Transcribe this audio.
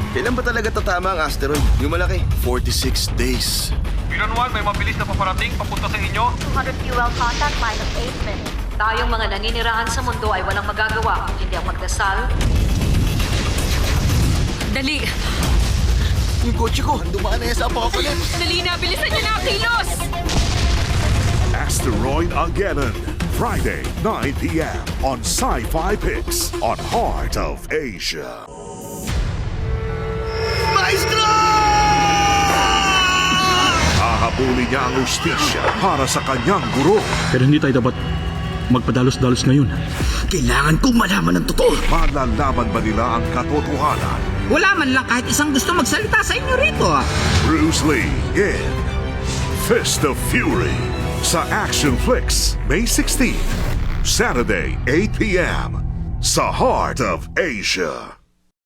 Kailan ba talaga tatama ang asteroid? Yung malaki? 46 days. Bilan 1, may mabilis na paparating papunta sa inyo. 200 fuel contact minus 8 minutes. Tayong mga naninirahan sa mundo ay walang magagawa kung hindi ang magdasal. Dali! Yung kotse ko, dumaan na yan sa apocalypse. Dali na! Bilisan niyo na ang kilos! Asteroid Armageddon, Friday, 9 p.m. on Sci-Fi Pix on Heart of Asia. Maestro! Hahabulin niya ang ustisya para sa kanyang guro. Pero hindi tayo dapat magpadalos-dalos ngayon. Kailangan kong malaman ng totoo. Malalaman ba nila ang katotohanan? Wala man lang kahit isang gusto magsalita sa inyo rito. Bruce Lee in Fist of Fury sa Action Flix, May 16, Saturday, 8 p.m. sa Heart of Asia.